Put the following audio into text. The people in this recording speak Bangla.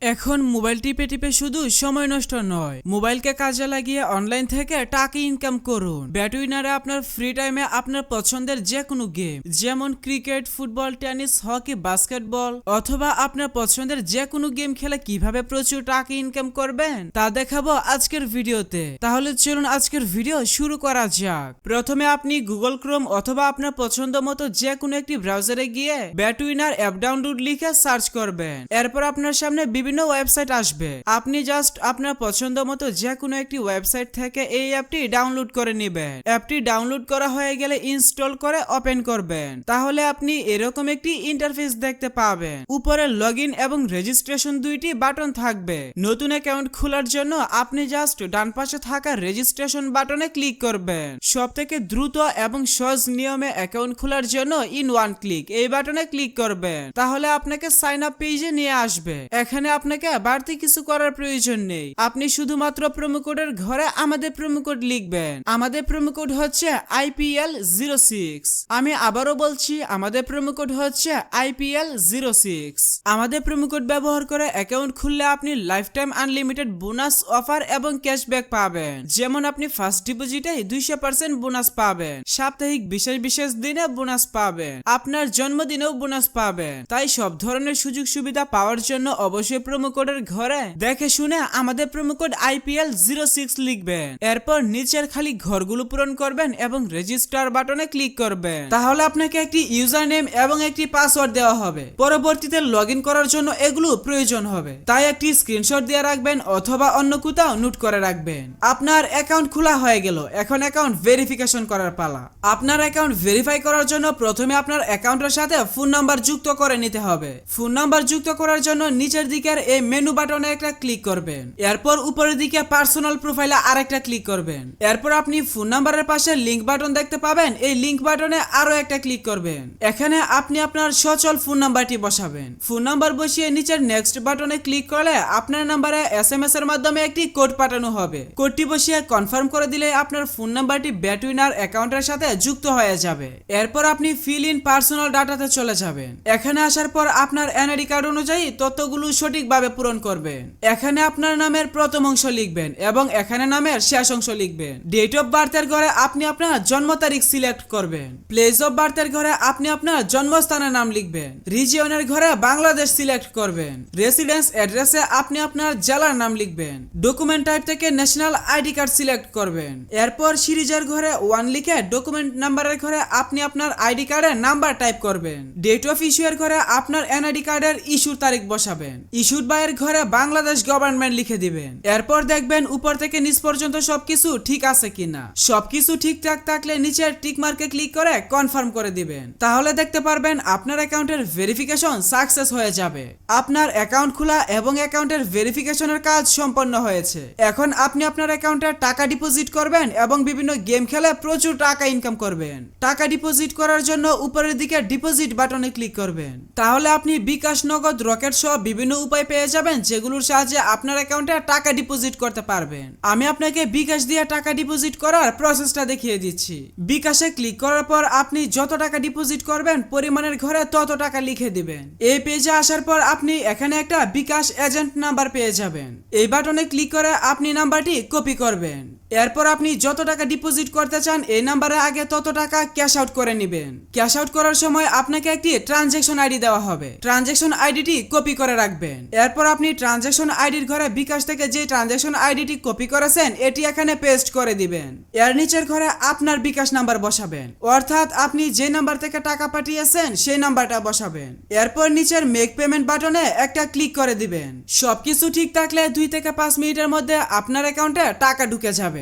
এখন মোবাইল টিপে টিপে শুধু সময় নষ্ট নয়, মোবাইলকে কাজে লাগিয়ে অনলাইন থেকে টাকা ইনকাম করুন। ব্যাটউইনারে আপনার ফ্রি টাইমে আপনার পছন্দের যে কোনো গেম, যেমন cricket, football, tennis, hockey, basketball অথবা আপনার পছন্দের যে কোনো গেম খেলে কিভাবে প্রচুর টাকা ইনকাম করবেন তা দেখাবো আজকের ভিডিওতে। তাহলে চলুন আজকের ভিডিও শুরু করা যাক। প্রথমে আপনি গুগল ক্রোম অথবা আপনার পছন্দ মতো যে কোনো একটি ব্রাউজারে গিয়ে ব্যাটউইনার অ্যাপ ডাউনলোড লিখে সার্চ করবেন। এরপর আপনার সামনে বিভিন্ন ওয়েবসাইট আসবে। আপনি জাস্ট আপনার পছন্দ মতো যে কোনো একটি ওয়েবসাইট থেকে এই অ্যাপটি ডাউনলোড করে নেবেন। অ্যাপটি ডাউনলোড করা হয়ে গেলে ইনস্টল করে ওপেন করবেন। তাহলে আপনি এরকম একটি ইন্টারফেস দেখতে পাবেন। উপরে লগইন এবং রেজিস্ট্রেশন দুইটি বাটন থাকবে। নতুন অ্যাকাউন্ট খোলার জন্য আপনি জাস্ট ডান পাশে থাকা রেজিস্ট্রেশন বাটনে ক্লিক করবেন। সবথেকে দ্রুত এবং সহজ নিয়মে অ্যাকাউন্ট খোলার জন্য ইন ওয়ান ক্লিক এই বাটনে ক্লিক করবেন। তাহলে আপনাকে সাইন আপ পেজে নিয়ে আসবে। এখানে আপনাকে বাড়তি কিছু করার প্রয়োজন নেই। আপনি শুধুমাত্র প্রোমো কোডের ঘরে আমাদের প্রোমো কোড লিখবেন। আমাদের প্রোমো কোড হচ্ছে IPL06। আমি আবারও বলছি, আমাদের প্রোমো কোড হচ্ছে IPL06। আমাদের প্রোমো কোড ব্যবহার করে অ্যাকাউন্ট খুললে আপনি life time unlimited bonus offer এবং ক্যাশব্যাক পাবেন। যেমন আপনি ফার্স্ট ডিপোজিটে 200% বোনাস পাবেন, সাপ্তাহিক বিশেষ বিশেষ দিনে বোনাস পাবেন, আপনার জন্মদিনেও বোনাস পাবেন। তাই সব ধরনের সুযোগ সুবিধা পাওয়ার জন্য অবশ্যই প্রোমো কোডের ঘরে দেখে শুনে আমাদের প্রোমো কোড IPL06 লিখবেন। এরপর নিচের খালি ঘরগুলো পূরণ করবেন এবং রেজিস্টার বাটনে ক্লিক করবেন। তাহলে আপনাকে একটি ইউজার নেম এবং একটি পাসওয়ার্ড দেওয়া হবে। পরবর্তীতে লগইন করার জন্য এগুলো প্রয়োজন হবে, তাই একটি স্ক্রিনশট দিয়ে রাখবেন অথবা অন্য কোথাও নোট করে রাখবেন। আপনার অ্যাকাউন্ট খোলা হয়ে গেল, এখন অ্যাকাউন্ট ভেরিফিকেশন করার পালা। আপনার অ্যাকাউন্ট ভেরিফাই করার জন্য প্রথমে আপনার অ্যাকাউন্টের সাথে ফোন নাম্বার যুক্ত করে নিতে হবে। ফোন নাম্বার যুক্ত করার জন্য নিচের দিকের এই মেনু বাটনে একটা ক্লিক করবেন। এরপর উপরের দিকে পার্সোনাল প্রোফাইলে আরেকটা ক্লিক করবেন। এরপর আপনি ফোন নাম্বারের পাশে লিংক বাটন দেখতে পাবেন। এই লিংক বাটনে আরো একটা ক্লিক করবেন। এখানে আপনি আপনার সচল ফোন নাম্বারটি বসাবেন। ফোন নাম্বার বসিয়ে নিচের নেক্সট বাটনে ক্লিক করলে আপনার নাম্বারে SMS এর মাধ্যমে একটি কোড পাঠানো হবে। কোডটি বসিয়ে কনফার্ম করে দিলে আপনার ফোন নাম্বারটি ব্যাটউইনার অ্যাকাউন্টের সাথে যুক্ত হয়ে যাবে। এরপর আপনি ফিল ইন পার্সোনাল ডাটাতে চলে যাবেন। এখানে আসার পর আপনার NID কার্ড অনুযায়ী তথ্যগুলো সঠিকভাবে পূরণ করবেন। এখানে আপনার নামের প্রথম অংশ লিখবেন এবং এখানে নামের শেষ অংশ লিখবেন। ডেট অফ বার্থের ঘরে আপনি আপনার জন্ম তারিখ সিলেক্ট করবেন। প্লেস অফ বার্থের ঘরে আপনি আপনার জন্মস্থানের নাম লিখবেন। রিজিয়নের ঘরে বাংলাদেশ সিলেক্ট করবেন। রেসিডেন্স অ্যাড্রেসে আপনি আপনার জেলার নাম লিখবেন। ডকুমেন্ট টাইপ থেকে ন্যাশনাল ID কার্ড সিলেক্ট করবেন। এরপর সিরিজের ঘরে 1 লিখে ডকুমেন্ট নাম্বারের ঘরে আপনি আপনার ID কার্ডের নাম্বার টাইপ করবেন। ডেট অফ ইস্যু এর ঘরে আপনার NID কার্ডের ইস্যুর তারিখ বসাবেন। ইস্যুড বাই এর ঘরে বাংলাদেশ গভর্নমেন্ট লিখে দিবেন। এরপর দেখবেন উপর থেকে নিচ পর্যন্ত সবকিছু ঠিক আছে কিনা। সবকিছু ঠিকঠাক থাকলে নিচের টিক মার্কে ক্লিক করে কনফার্ম করে দিবেন। তাহলে দেখতে পারবেন আপনার অ্যাকাউন্টের ভেরিফিকেশন সাকসেস হয়ে যাবে। আপনার অ্যাকাউন্ট খোলা এবং অ্যাকাউন্টের ভেরিফিকেশনের কাজ সম্পন্ন হয়েছে। এখন আপনি আপনার অ্যাকাউন্টে টাকা ডিপোজিট করবেন এবং বিভিন্ন গেম খেলে প্রচুর টাকা ইনকাম করবেন। টাকা ডিপোজিট করার জন্য উপরের দিকে ডিপোজিট বাটনে ক্লিক করবেন। তাহলে আপনি বিকাশ, নগদ, রকেট সহ বিভিন্ন উপায় পেয়ে যাবেন, যেগুলোর সাহায্যে আপনার অ্যাকাউন্টে টাকা ডিপোজিট করতে পারবেন। আমি আপনাকে বিকাশ দিয়ে টাকা ডিপোজিট করার প্রসেসটা দেখিয়ে দিচ্ছি। বিকাশে ক্লিক করার পর আপনি যত টাকা ডিপোজিট করবেন পরিমাণের ঘরে তত টাকা লিখে দিবেন। এই পেজে আসার পর আপনি এখানে একটা বিকাশ এজেন্ট নাম্বার পেয়ে যাবেন। এই বাটনে ক্লিক করে আপনি নাম্বারটি কপি করবেন। এরপর আপনি যত টাকা ডিপোজিট করতে চান এই নাম্বারে আগে তত টাকা ক্যাশ আউট করে নেবেন। ক্যাশ আউট করার সময় আপনাকে একটি ট্রানজ্যাকশন ID দেওয়া হবে। ট্রানজ্যাকশন আইডিটি কপি করে রাখবেন। এরপর আপনি ট্রানজ্যাকশন আইডির ঘরে বিকাশ থেকে যে ট্রানজ্যাকশন আইডিটি কপি করেছেন এটি এখানে পেস্ট করে দিবেন। এর নিচের ঘরে আপনার বিকাশ নাম্বার বসাবেন, অর্থাৎ আপনি যে নাম্বার থেকে টাকা পাঠিয়েছেন সেই নাম্বারটা বসাবেন। এরপর নিচের মেক পেমেন্ট বাটনে একটা ক্লিক করে দিবেন। সবকিছু ঠিক থাকলে 2 থেকে 5 মিনিটের মধ্যে আপনার অ্যাকাউন্টে টাকা ঢুকে যাবে।